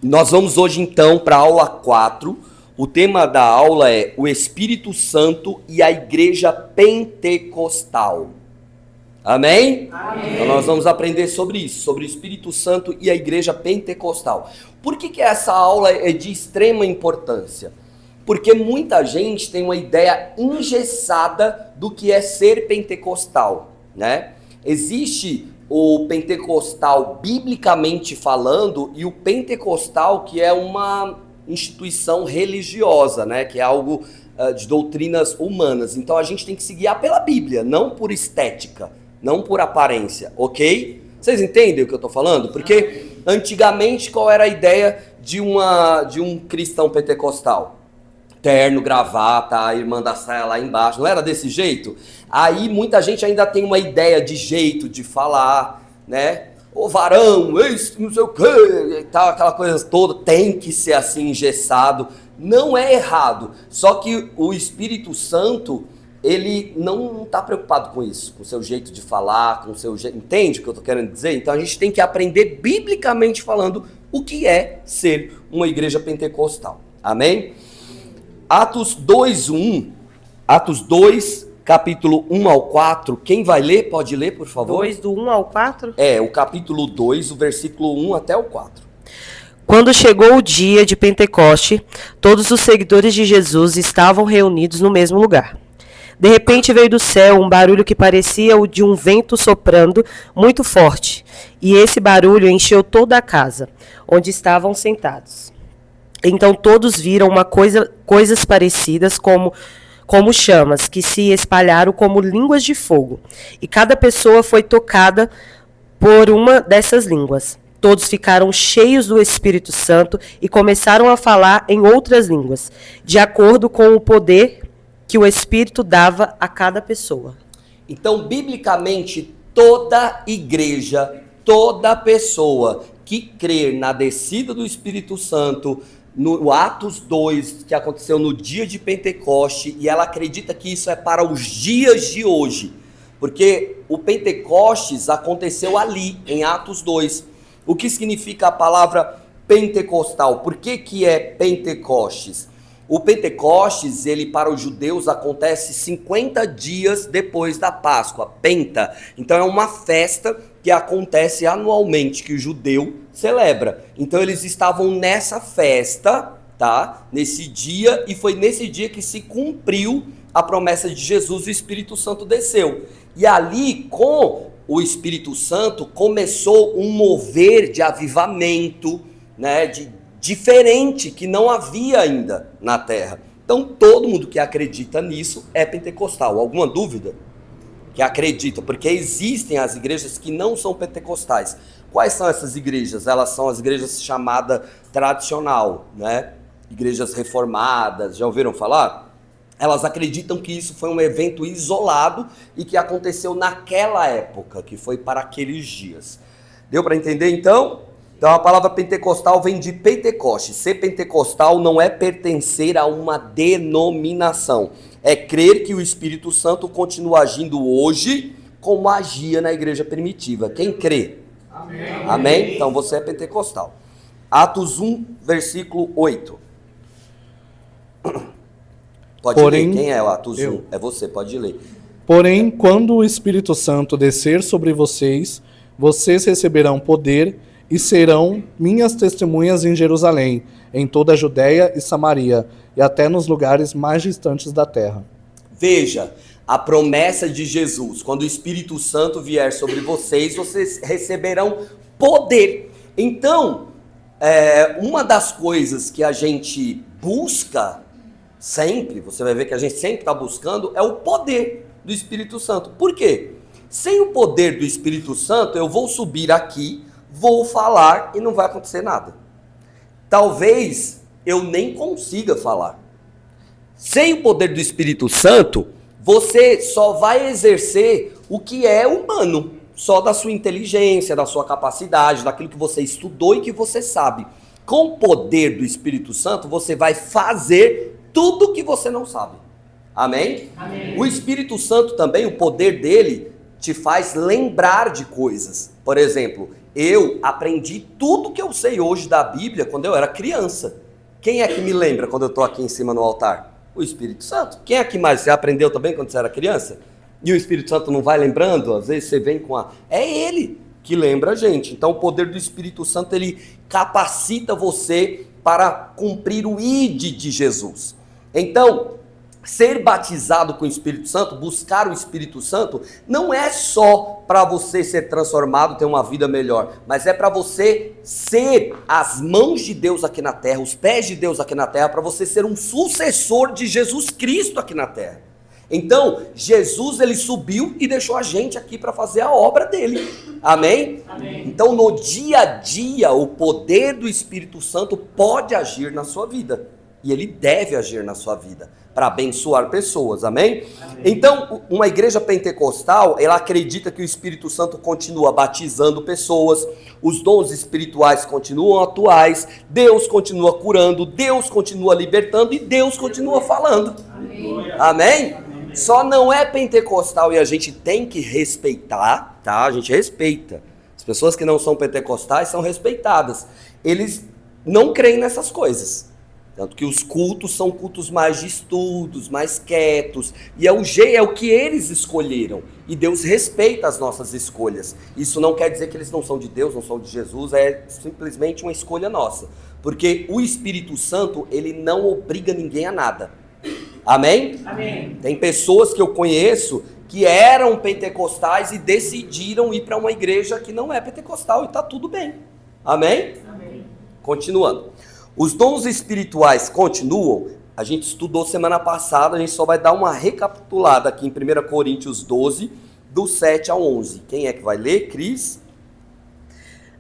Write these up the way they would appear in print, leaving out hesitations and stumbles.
Nós vamos hoje então para a aula 4. O tema da aula é o Espírito Santo e a Igreja Pentecostal. Amém? Amém. Então nós vamos aprender sobre isso, sobre o Espírito Santo e a Igreja Pentecostal. Por que essa aula é de extrema importância? Porque muita gente tem uma ideia engessada do que é ser pentecostal, né? Existe o pentecostal biblicamente falando e o pentecostal que é uma instituição religiosa, né? Que é algo de doutrinas humanas. Então a gente tem que se guiar pela Bíblia, não por estética, não por aparência, ok? Vocês entendem o que eu estou falando? Porque antigamente qual era a ideia de um cristão pentecostal? Terno, gravata, a irmã da saia lá embaixo, não era desse jeito? Aí muita gente ainda tem uma ideia de jeito de falar, né? Ô varão, isso, não sei o que, tal, aquela coisa toda, tem que ser assim engessado. Não é errado, só que o Espírito Santo, ele não está preocupado com isso, com o seu jeito de falar, com o seu jeito, entende o que eu estou querendo dizer? Então a gente tem que aprender biblicamente falando o que é ser uma igreja pentecostal, amém? Atos 2, capítulo 1 ao 4, quem vai ler, pode ler, por favor? 2 do 1 ao 4? É, o capítulo 2, o versículo 1 até o 4. Quando chegou o dia de Pentecoste, todos os seguidores de Jesus estavam reunidos no mesmo lugar. De repente veio do céu um barulho que parecia o de um vento soprando muito forte, e esse barulho encheu toda a casa, onde estavam sentados. Então todos viram coisas parecidas como chamas, que se espalharam como línguas de fogo, e cada pessoa foi tocada por uma dessas línguas. Todos ficaram cheios do Espírito Santo e começaram a falar em outras línguas, de acordo com o poder que o Espírito dava a cada pessoa. Então, biblicamente, toda igreja, toda pessoa que crer na descida do Espírito Santo, no Atos 2, que aconteceu no dia de Pentecoste, e ela acredita que isso é para os dias de hoje, porque o Pentecostes aconteceu ali, em Atos 2. O que significa a palavra pentecostal? Por que é Pentecostes? O Pentecostes, ele para os judeus acontece 50 dias depois da Páscoa, Penta. Então é uma festa que acontece anualmente, que o judeu celebra. Então eles estavam nessa festa, tá? Nesse dia, e foi nesse dia que se cumpriu a promessa de Jesus, o Espírito Santo desceu. E ali, com o Espírito Santo, começou um mover de avivamento, né? Diferente, que não havia ainda na terra. Então todo mundo que acredita nisso é pentecostal. Alguma dúvida? Que acredita, porque existem as igrejas que não são pentecostais. Quais são essas igrejas? Elas são as igrejas chamadas tradicional, né? Igrejas reformadas, já ouviram falar? Elas acreditam que isso foi um evento isolado e que aconteceu naquela época, que foi para aqueles dias. Deu para entender então? Então a palavra pentecostal vem de Pentecoste. Ser pentecostal não é pertencer a uma denominação. É crer que o Espírito Santo continua agindo hoje como agia na igreja primitiva. Quem crê? Amém. Amém? Então você é pentecostal. Atos 1, versículo 8. Pode ler. Quem é o Atos 1? É você, pode ler. Porém, quando o Espírito Santo descer sobre vocês, vocês receberão poder e serão minhas testemunhas em Jerusalém, em toda a Judéia e Samaria, e até nos lugares mais distantes da terra. Veja, a promessa de Jesus, quando o Espírito Santo vier sobre vocês, vocês receberão poder. Então, uma das coisas que a gente busca sempre, você vai ver que a gente sempre está buscando, é o poder do Espírito Santo. Por quê? Sem o poder do Espírito Santo, eu vou subir aqui, vou falar e não vai acontecer nada. Talvez eu nem consiga falar. Sem o poder do Espírito Santo, você só vai exercer o que é humano, só da sua inteligência, da sua capacidade, daquilo que você estudou e que você sabe. Com o poder do Espírito Santo, você vai fazer tudo o que você não sabe. Amém? Amém. O Espírito Santo também, o poder dele, te faz lembrar de coisas. Por exemplo, Eu aprendi tudo que eu sei hoje da Bíblia quando eu era criança. Quem é que me lembra quando eu estou aqui em cima no altar? O Espírito Santo. Quem é que mais? Você aprendeu também quando você era criança? E o Espírito Santo não vai lembrando? Às vezes você vem com a... É ele que lembra a gente. Então o poder do Espírito Santo, ele capacita você para cumprir o ID de Jesus. Então, ser batizado com o Espírito Santo, buscar o Espírito Santo, não é só para você ser transformado, ter uma vida melhor, mas é para você ser as mãos de Deus aqui na terra, os pés de Deus aqui na terra, para você ser um sucessor de Jesus Cristo aqui na terra. Então, Jesus, ele subiu e deixou a gente aqui para fazer a obra dele. Amém? Amém? Então, no dia a dia, o poder do Espírito Santo pode agir na sua vida. E ele deve agir na sua vida para abençoar pessoas, amém? Amém? Então, uma igreja pentecostal, ela acredita que o Espírito Santo continua batizando pessoas, os dons espirituais continuam atuais, Deus continua curando, Deus continua libertando e Deus continua falando. Amém? Amém? Só não é pentecostal e a gente tem que respeitar, tá? A gente respeita. As pessoas que não são pentecostais são respeitadas. Eles não creem nessas coisas. Tanto que os cultos são cultos mais de estudos, mais quietos. E é o que eles escolheram. E Deus respeita as nossas escolhas. Isso não quer dizer que eles não são de Deus, não são de Jesus. É simplesmente uma escolha nossa. Porque o Espírito Santo, ele não obriga ninguém a nada. Amém? Amém. Tem pessoas que eu conheço que eram pentecostais e decidiram ir para uma igreja que não é pentecostal. E está tudo bem. Amém? Amém. Continuando. Os dons espirituais continuam? A gente estudou semana passada, a gente só vai dar uma recapitulada aqui em 1 Coríntios 12, do 7 ao 11. Quem é que vai ler? Cris?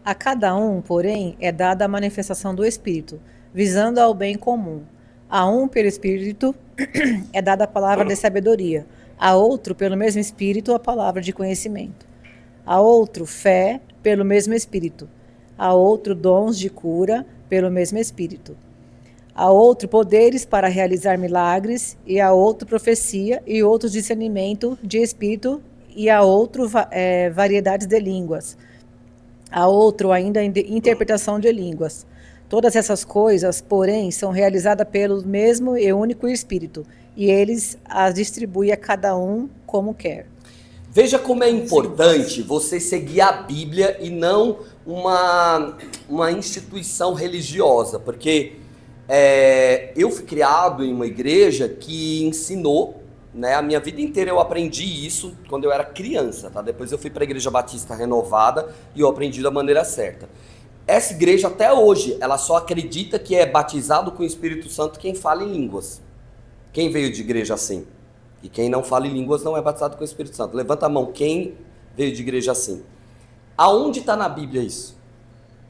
A cada um, porém, é dada a manifestação do Espírito, visando ao bem comum. A um, pelo Espírito, é dada a palavra de sabedoria. A outro, pelo mesmo Espírito, a palavra de conhecimento. A outro, fé, pelo mesmo Espírito. A outro, dons de cura, pelo mesmo Espírito. A outro, poderes para realizar milagres, e a outro, profecia, e outro, discernimento de Espírito, e a outro, variedades de línguas. A outro, ainda, interpretação de línguas. Todas essas coisas, porém, são realizadas pelo mesmo e único Espírito, e eles as distribui a cada um como quer. Veja como é importante você seguir a Bíblia e não uma instituição religiosa, porque eu fui criado em uma igreja que ensinou, né, a minha vida inteira eu aprendi isso quando eu era criança, tá? Depois eu fui para a Igreja Batista Renovada e eu aprendi da maneira certa. Essa igreja até hoje, ela só acredita que é batizado com o Espírito Santo quem fala em línguas. Quem veio de igreja assim? E quem não fala em línguas não é batizado com o Espírito Santo. Levanta a mão, quem veio de igreja assim? Aonde está na Bíblia isso?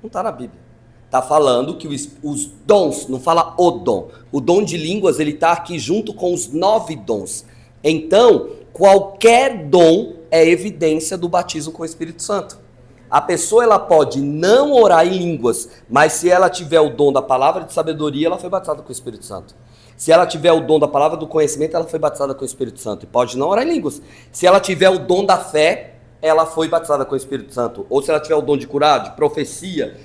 Não está na Bíblia. Está falando que os dons, não fala o dom de línguas, ele está aqui junto com os 9 dons. Então, qualquer dom é evidência do batismo com o Espírito Santo. A pessoa, ela pode não orar em línguas, mas se ela tiver o dom da palavra de sabedoria, ela foi batizada com o Espírito Santo. Se ela tiver o dom da palavra do conhecimento, ela foi batizada com o Espírito Santo. E pode não orar em línguas. Se ela tiver o dom da fé, ela foi batizada com o Espírito Santo. Ou se ela tiver o dom de curar, de profecia,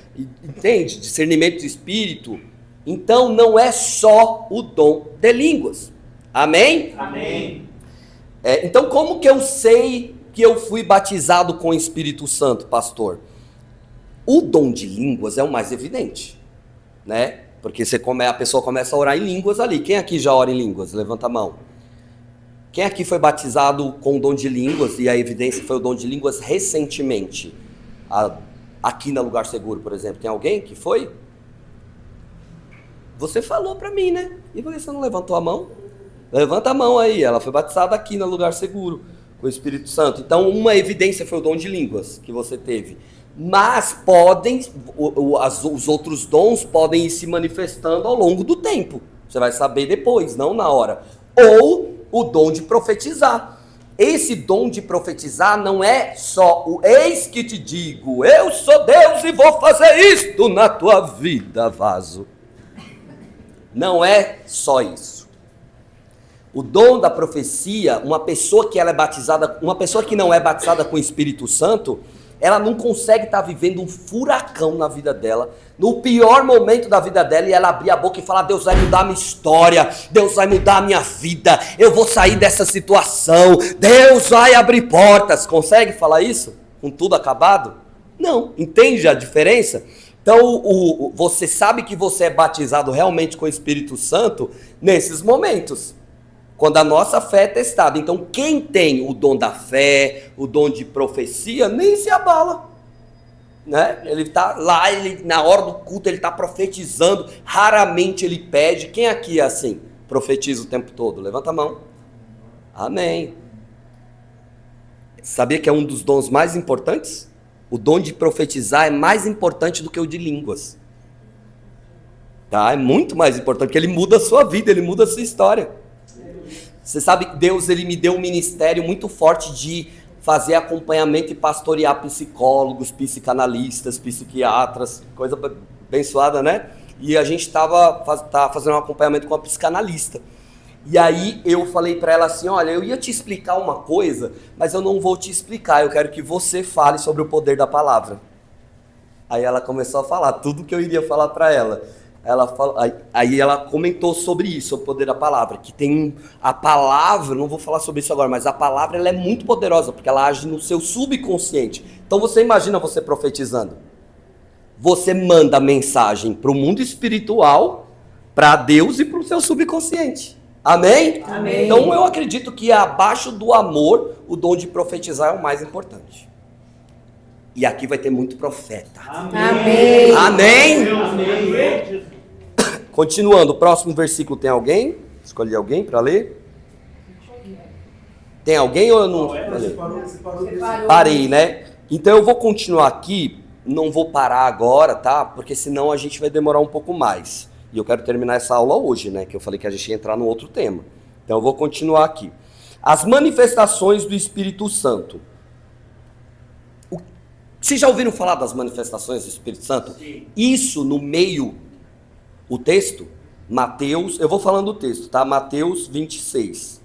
entende? Discernimento de espírito. Então não é só o dom de línguas. Amém? Amém. Então como que eu sei que eu fui batizado com o Espírito Santo, pastor? O dom de línguas é o mais evidente, né? Porque a pessoa começa a orar em línguas ali. Quem aqui já ora em línguas? Levanta a mão. Quem aqui foi batizado com o dom de línguas e a evidência foi o dom de línguas recentemente? Aqui na Lugar Seguro, por exemplo. Tem alguém que foi? Você falou pra mim, né? E por que você não levantou a mão? Levanta a mão aí. Ela foi batizada aqui na Lugar Seguro com o Espírito Santo. Então, uma evidência foi o dom de línguas que você teve. Mas os outros dons podem ir se manifestando ao longo do tempo. Você vai saber depois, não na hora. Ou o dom de profetizar. Esse dom de profetizar não é só o eis que te digo, eu sou Deus e vou fazer isto na tua vida, vaso. Não é só isso. O dom da profecia, uma pessoa que ela é batizada, uma pessoa que não é batizada com o Espírito Santo, ela não consegue estar vivendo um furacão na vida dela, no pior momento da vida dela, e ela abrir a boca e falar: Deus vai mudar a minha história, Deus vai mudar a minha vida, eu vou sair dessa situação, Deus vai abrir portas. Consegue falar isso? Com tudo acabado? Não. Entende a diferença? Então, você sabe que você é batizado realmente com o Espírito Santo nesses momentos, quando a nossa fé é testada. Então, quem tem o dom da fé, o dom de profecia, nem se abala, né? Ele está lá, na hora do culto, ele está profetizando, raramente ele pede. Quem aqui é assim? Profetiza o tempo todo? Levanta a mão. Amém. Sabia que é um dos dons mais importantes? O dom de profetizar é mais importante do que o de línguas. Tá? É muito mais importante, porque ele muda a sua vida, ele muda a sua história. Você sabe que Deus, ele me deu um ministério muito forte de fazer acompanhamento e pastorear psicólogos, psicanalistas, psiquiatras, coisa abençoada, né? E a gente tá fazendo um acompanhamento com uma psicanalista. E aí eu falei para ela assim: olha, eu ia te explicar uma coisa, mas eu não vou te explicar, eu quero que você fale sobre o poder da palavra. Aí ela começou a falar tudo que eu iria falar para ela. Aí ela comentou sobre isso, sobre o poder da palavra, que tem a palavra, não vou falar sobre isso agora, mas a palavra, ela é muito poderosa, porque ela age no seu subconsciente. Então você imagina você profetizando. Você manda mensagem para o mundo espiritual, para Deus e para o seu subconsciente. Amém? Amém. Então eu acredito que abaixo do amor, o dom de profetizar é o mais importante. E aqui vai ter muito profeta. Amém. Amém? Amém. Continuando, o próximo versículo tem alguém? Escolhi alguém para ler? Tem alguém ou eu não? Parei, né? Então eu vou continuar aqui, não vou parar agora, tá? Porque senão a gente vai demorar um pouco mais. E eu quero terminar essa aula hoje, né? Que eu falei que a gente ia entrar no outro tema. Então eu vou continuar aqui. As manifestações do Espírito Santo. Vocês já ouviram falar das manifestações do Espírito Santo? Sim. Isso no meio, o texto, Mateus, eu vou falando o texto, tá? Mateus 26.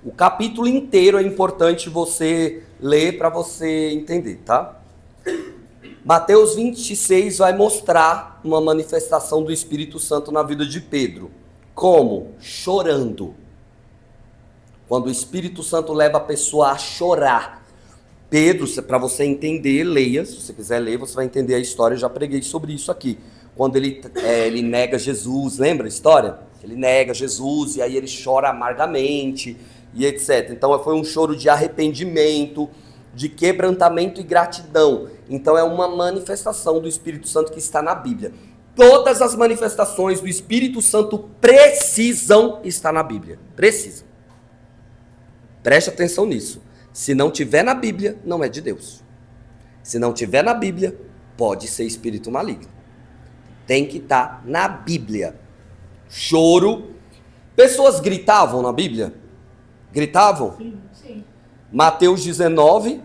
O capítulo inteiro é importante você ler para você entender, tá? Mateus 26 vai mostrar uma manifestação do Espírito Santo na vida de Pedro. Como? Chorando. Quando o Espírito Santo leva a pessoa a chorar. Pedro, para você entender, leia. Se você quiser ler, você vai entender a história. Eu já preguei sobre isso aqui. Quando ele nega Jesus, lembra a história? Ele nega Jesus e aí ele chora amargamente e etc. Então foi um choro de arrependimento, de quebrantamento e gratidão. Então é uma manifestação do Espírito Santo que está na Bíblia. Todas as manifestações do Espírito Santo precisam estar na Bíblia. Precisam. Preste atenção nisso. Se não tiver na Bíblia, não é de Deus. Se não tiver na Bíblia, pode ser espírito maligno. Tem que estar na Bíblia. Choro. Pessoas gritavam na Bíblia? Gritavam? Sim. Mateus 19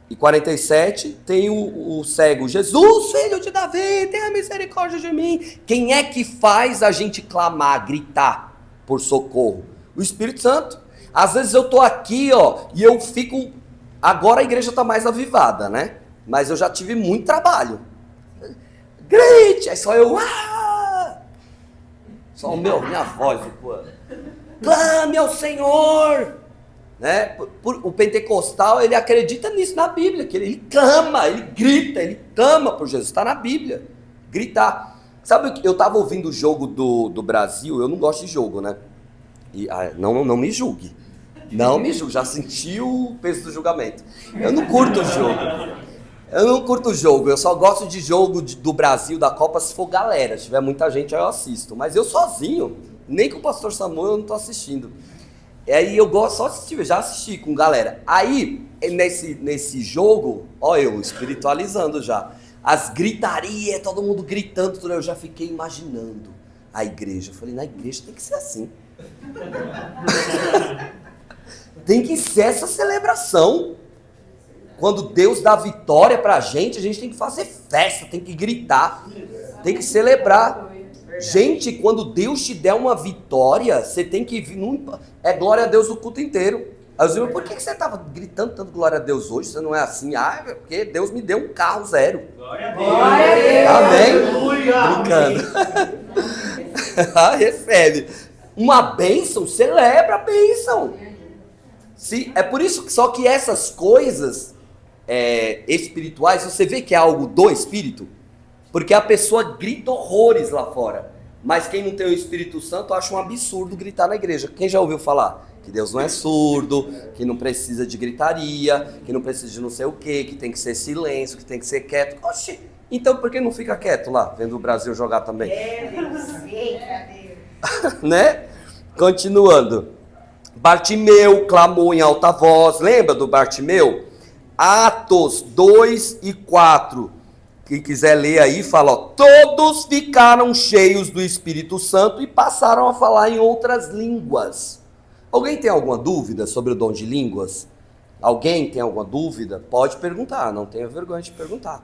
e 47, tem o cego: Jesus, filho de Davi, tenha misericórdia de mim. Quem é que faz a gente clamar, gritar por socorro? O Espírito Santo. Às vezes eu tô aqui, ó, e eu fico... Agora a igreja tá mais avivada, né? Mas eu já tive muito trabalho. Grite! Aí só eu... Só minha voz, pô. Clame ao Senhor! Né? O pentecostal, ele acredita nisso na Bíblia, que ele clama, ele grita, ele clama por Jesus, está na Bíblia, gritar. Sabe o que eu estava ouvindo o jogo do Brasil? Eu não gosto de jogo, né? E, não me julgue, não me julgue, já senti o peso do julgamento. Eu não curto o jogo, eu só gosto de jogo do Brasil, da Copa, se for galera. Se tiver muita gente, aí eu assisto, mas eu sozinho, nem com o pastor Samuel, eu não estou assistindo. E aí eu gosto só de assistir, já assisti com galera. Aí, nesse jogo, ó, eu espiritualizando já. As gritarias, todo mundo gritando, tudo, eu já fiquei imaginando a igreja. Eu falei, na igreja tem que ser assim. Tem que ser essa celebração. Quando Deus dá vitória pra gente tem que fazer festa, tem que gritar, tem que celebrar. Gente, quando Deus te der uma vitória, você tem que vir. É glória a Deus o culto inteiro. Aí eu disse, por que você estava gritando tanto glória a Deus hoje? Você não é assim? Ah, é porque Deus me deu um carro zero. Glória a Deus! Amém? Brincando. Ah, recebe. Uma bênção, celebra a bênção. É por isso que só que essas coisas espirituais, você vê que é algo do Espírito, porque a pessoa grita horrores lá fora. Mas quem não tem o Espírito Santo acha um absurdo gritar na igreja. Quem já ouviu falar? Que Deus não é surdo, que não precisa de gritaria, que não precisa de não sei o quê, que tem que ser silêncio, que tem que ser quieto. Oxi, então por que não fica quieto lá, vendo o Brasil jogar também? Né? Continuando. Bartimeu clamou em alta voz. Lembra do Bartimeu? Atos 2 e 4. Quem quiser ler aí, fala, ó, todos ficaram cheios do Espírito Santo e passaram a falar em outras línguas. Alguém tem alguma dúvida sobre o dom de línguas? Alguém tem alguma dúvida? Pode perguntar, não tenha vergonha de perguntar.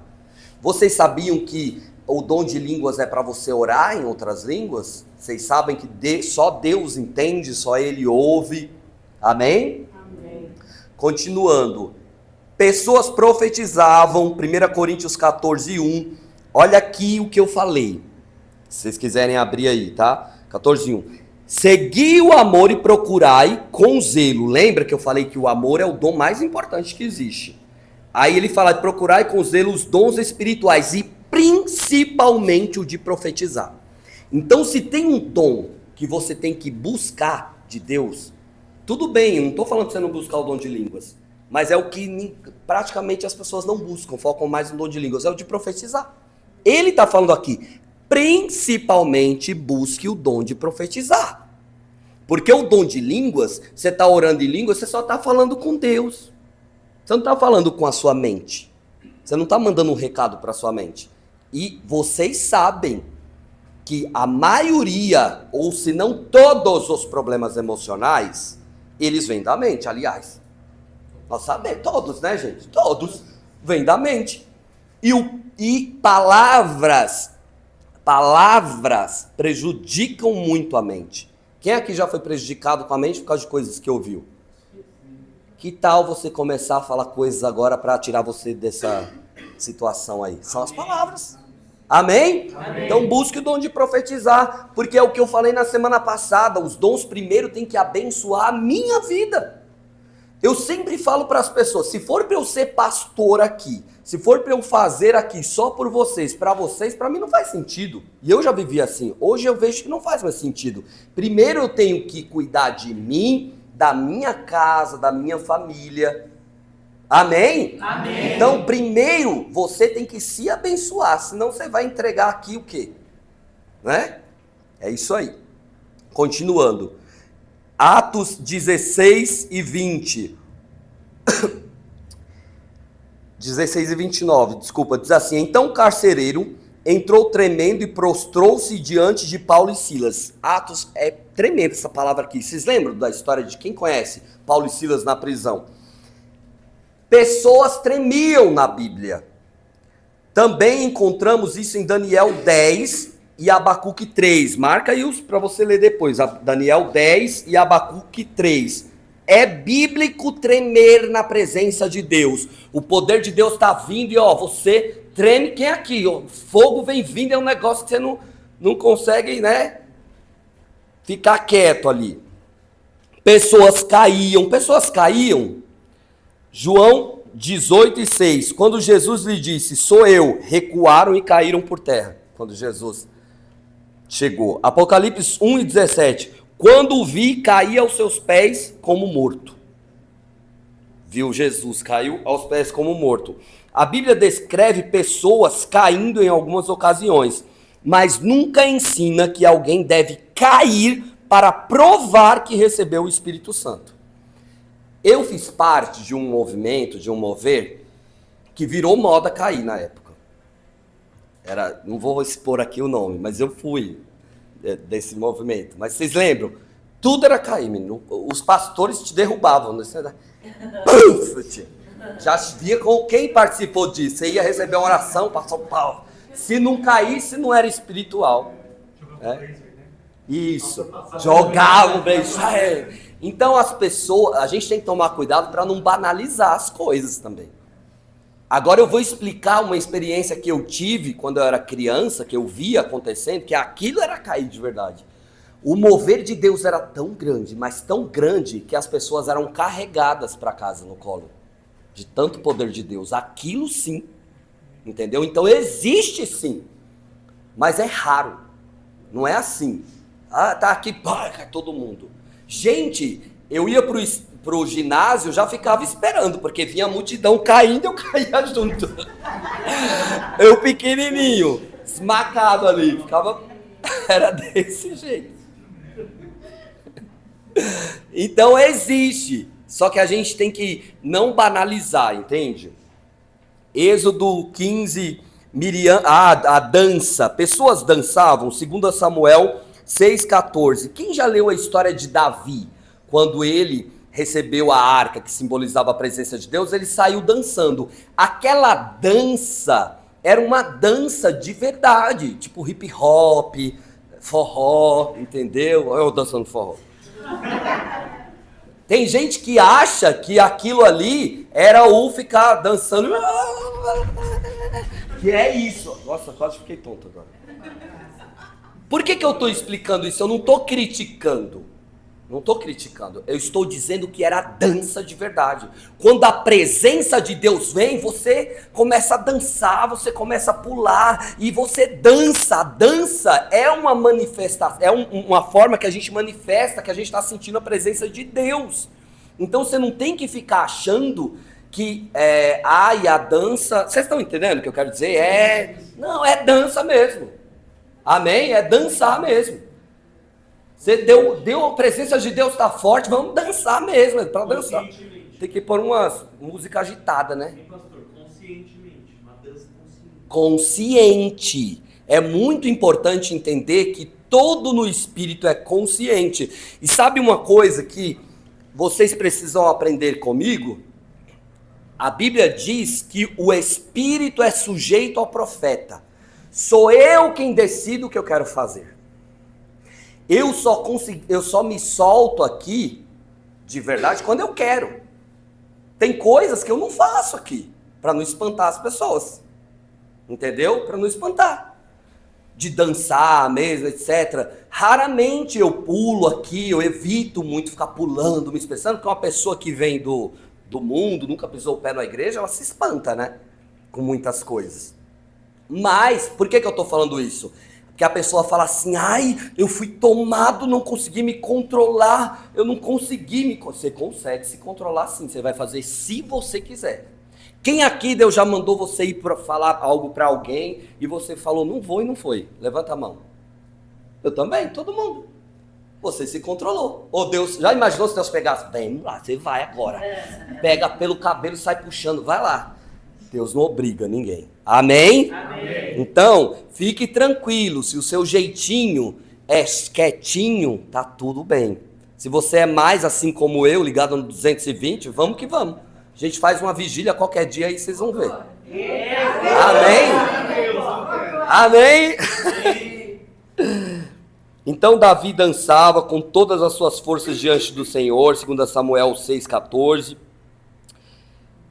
Vocês sabiam que o dom de línguas é para você orar em outras línguas? Vocês sabem que só Deus entende, só Ele ouve. Amém? Amém. Continuando. Pessoas profetizavam, 1 Coríntios 14, 1. Olha aqui o que eu falei. Se vocês quiserem abrir aí, tá? 14, 1. Segui o amor e procurai com zelo. Lembra que eu falei que o amor é o dom mais importante que existe. Aí ele fala, procurai com zelo os dons espirituais e principalmente o de profetizar. Então, se tem um dom que você tem que buscar de Deus, tudo bem, eu não estou falando que você não buscar o dom de línguas, mas é o que praticamente as pessoas não buscam, focam mais no dom de línguas, é o de profetizar. Ele está falando aqui, principalmente busque o dom de profetizar. Porque o dom de línguas, você está orando em línguas, você só está falando com Deus. Você não está falando com a sua mente. Você não está mandando um recado para a sua mente. E vocês sabem que a maioria, ou se não todos os problemas emocionais, eles vêm da mente, aliás. Nós sabemos, todos, né, gente? Todos vêm da mente. E palavras prejudicam muito a mente. Quem aqui já foi prejudicado com a mente por causa de coisas que ouviu? Que tal você começar a falar coisas agora para tirar você dessa situação aí? São as palavras. Amém? Amém? Então busque o dom de profetizar, porque é o que eu falei na semana passada, os dons primeiro têm que abençoar a minha vida. Eu sempre falo para as pessoas, se for para eu ser pastor aqui, se for para eu fazer aqui só por vocês, para mim não faz sentido. E eu já vivi assim, hoje eu vejo que não faz mais sentido. Primeiro eu tenho que cuidar de mim, da minha casa, da minha família. Amém? Amém. Então, primeiro, você tem que se abençoar, senão você vai entregar aqui o quê? Né? É isso aí. Continuando. Atos 16 e 20. 16 e 29, desculpa. Diz assim, então o carcereiro entrou tremendo e prostrou-se diante de Paulo e Silas. Atos, é tremendo essa palavra aqui. Vocês lembram da história de quem conhece Paulo e Silas na prisão? Pessoas tremiam na Bíblia. Também encontramos isso em Daniel 10 e Abacuque 3. Marca aí para você ler depois. Daniel 10 e Abacuque 3. É bíblico tremer na presença de Deus. O poder de Deus está vindo e você treme. Quem é aqui? O fogo vem vindo, é um negócio que você não consegue, né? Ficar quieto ali. Pessoas caíam. João 18 e 6. Quando Jesus lhe disse, sou eu, recuaram e caíram por terra. Quando Jesus chegou. Apocalipse 1 e 17. Quando o vi, caí aos seus pés como morto. Viu Jesus, caiu aos pés como morto. A Bíblia descreve pessoas caindo em algumas ocasiões, mas nunca ensina que alguém deve cair para provar que recebeu o Espírito Santo. Eu fiz parte de um movimento, de um mover, que virou moda cair na época. Não vou expor aqui o nome, mas eu fui desse movimento. Mas vocês lembram? Tudo era cair, menino. Os pastores te derrubavam. Né? Já via com quem participou disso. Você ia receber uma oração, pastor Paulo. Se não caísse, não era espiritual. Isso. Jogavam beijo. Então as pessoas, a gente tem que tomar cuidado para não banalizar as coisas também. Agora eu vou explicar uma experiência que eu tive quando eu era criança, que eu via acontecendo, que aquilo era cair de verdade. O mover de Deus era tão grande, mas tão grande, que as pessoas eram carregadas para casa no colo. De tanto poder de Deus. Aquilo sim. Entendeu? Então existe sim. Mas é raro. Não é assim. Ah, tá aqui, pá, todo mundo. Gente, eu ia pro ginásio, já ficava esperando, porque vinha a multidão caindo, eu caía junto. Eu pequenininho, esmacado ali, ficava... Era desse jeito. Então existe, só que a gente tem que não banalizar, entende? Êxodo 15, Miriam, a dança, pessoas dançavam, 2 Samuel 6,14. Quem já leu a história de Davi? Quando ele recebeu a arca que simbolizava a presença de Deus, ele saiu dançando. Aquela dança era uma dança de verdade, tipo hip hop, forró, entendeu? Eu dançando forró. Tem gente que acha que aquilo ali era o ficar dançando. Que é isso. Nossa, quase fiquei tonto agora. Por que eu estou explicando isso? Eu não estou criticando. Não estou criticando. Eu estou dizendo que era dança de verdade. Quando a presença de Deus vem, você começa a dançar, você começa a pular e você dança. A dança é uma manifestação, é uma forma que a gente manifesta que a gente está sentindo a presença de Deus. Então você não tem que ficar achando que a dança... Vocês estão entendendo o que eu quero dizer? Não, é dança mesmo. Amém? É dançar mesmo. Você deu a presença de Deus, está forte, vamos dançar mesmo, é para dançar. Tem que pôr uma música agitada, né? Pastor, conscientemente, uma dança consciente. Consciente. É muito importante entender que todo no espírito é consciente. E sabe uma coisa que vocês precisam aprender comigo? A Bíblia diz que o espírito é sujeito ao profeta. Sou eu quem decido o que eu quero fazer. Eu só me solto aqui, de verdade, quando eu quero. Tem coisas que eu não faço aqui, para não espantar as pessoas. Entendeu? Para não espantar. De dançar mesmo, etc. Raramente eu pulo aqui, eu evito muito ficar pulando, me expressando, porque uma pessoa que vem do mundo, nunca pisou o pé na igreja, ela se espanta, né? Com muitas coisas. Mas, por que eu estou falando isso? Porque a pessoa fala assim, ai, eu fui tomado, não consegui me controlar, eu não consegui me... Você consegue se controlar sim, você vai fazer se você quiser. Quem aqui Deus já mandou você ir para falar algo para alguém e você falou, não vou e não foi? Levanta a mão. Eu também, todo mundo. Você se controlou. Ou Deus, já imaginou se Deus pegasse? Vem lá, você vai agora. Pega pelo cabelo e sai puxando, vai lá. Deus não obriga ninguém. Amém? Amém? Então, fique tranquilo. Se o seu jeitinho é quietinho, tá tudo bem. Se você é mais assim como eu, ligado no 220, vamos que vamos. A gente faz uma vigília qualquer dia aí, vocês vão ver. Amém? Amém? Então Davi dançava com todas as suas forças diante do Senhor, 2 Samuel 6,14.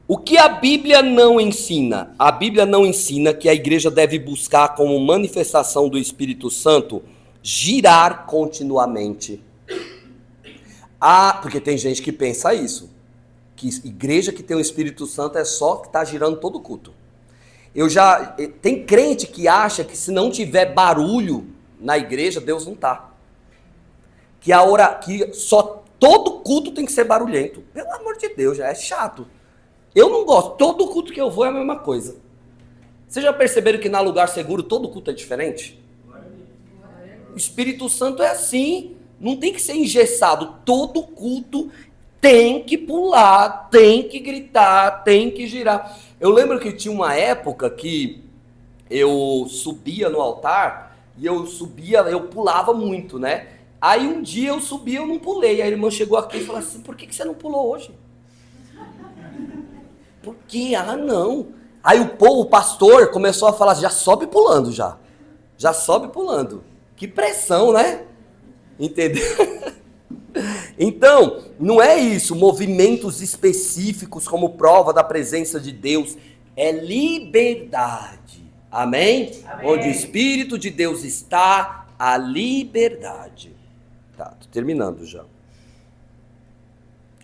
O que a Bíblia não ensina? A Bíblia não ensina que a igreja deve buscar como manifestação do Espírito Santo girar continuamente. Porque tem gente que pensa isso, que igreja que tem o Espírito Santo é só que está girando todo o culto. Tem crente que acha que se não tiver barulho na igreja, Deus não está. Que só todo culto tem que ser barulhento. Pelo amor de Deus, já é chato. Eu não gosto. Todo culto que eu vou é a mesma coisa. Vocês já perceberam que na lugar seguro todo culto é diferente? O Espírito Santo é assim. Não tem que ser engessado. Todo culto tem que pular, tem que gritar, tem que girar. Eu lembro que tinha uma época que eu subia no altar e eu pulava muito, né? Aí um dia eu subi, eu não pulei. Aí a irmã chegou aqui e falou assim, por que você não pulou hoje? Por quê? Ah, não. Aí o pastor começou a falar, já sobe pulando já. Já sobe pulando. Que pressão, né? Entendeu? Então, não é isso, movimentos específicos como prova da presença de Deus, é liberdade. Amém? Amém. Onde o Espírito de Deus está, a liberdade. Tá, tô terminando já.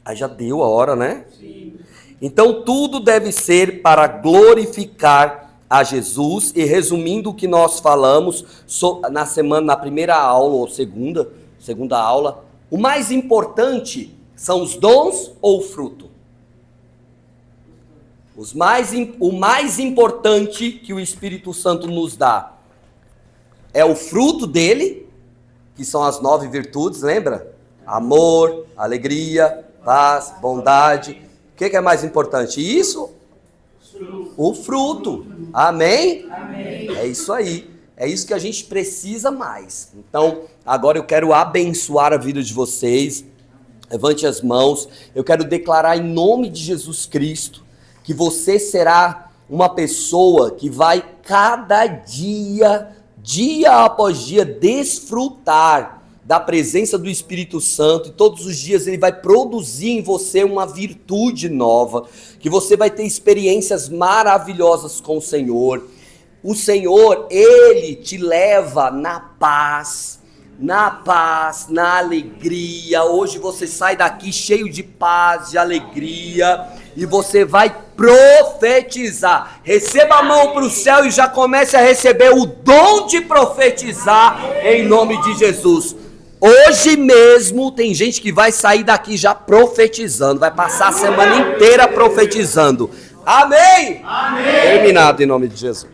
Aí já deu a hora, né? Sim. Então, tudo deve ser para glorificar a Jesus. E resumindo o que nós falamos na primeira aula ou segunda aula, o mais importante são os dons ou o fruto? O mais importante que o Espírito Santo nos dá é o fruto dele, que são as 9 virtudes, lembra? Amor, alegria, paz, bondade. O que é mais importante? Isso? O fruto. Amém? Amém? É isso aí. É isso que a gente precisa mais. Então, agora eu quero abençoar a vida de vocês. Levante as mãos. Eu quero declarar em nome de Jesus Cristo que você será uma pessoa que vai cada dia, dia após dia, desfrutar da presença do Espírito Santo, e todos os dias ele vai produzir em você uma virtude nova, que você vai ter experiências maravilhosas com o Senhor. O Senhor, ele te leva na paz, na alegria. Hoje você sai daqui cheio de paz, de alegria, e você vai profetizar. Receba a mão para o céu e já comece a receber o dom de profetizar em nome de Jesus. Hoje mesmo tem gente que vai sair daqui já profetizando, vai passar a semana inteira profetizando. Amém? Amém. Terminado em nome de Jesus.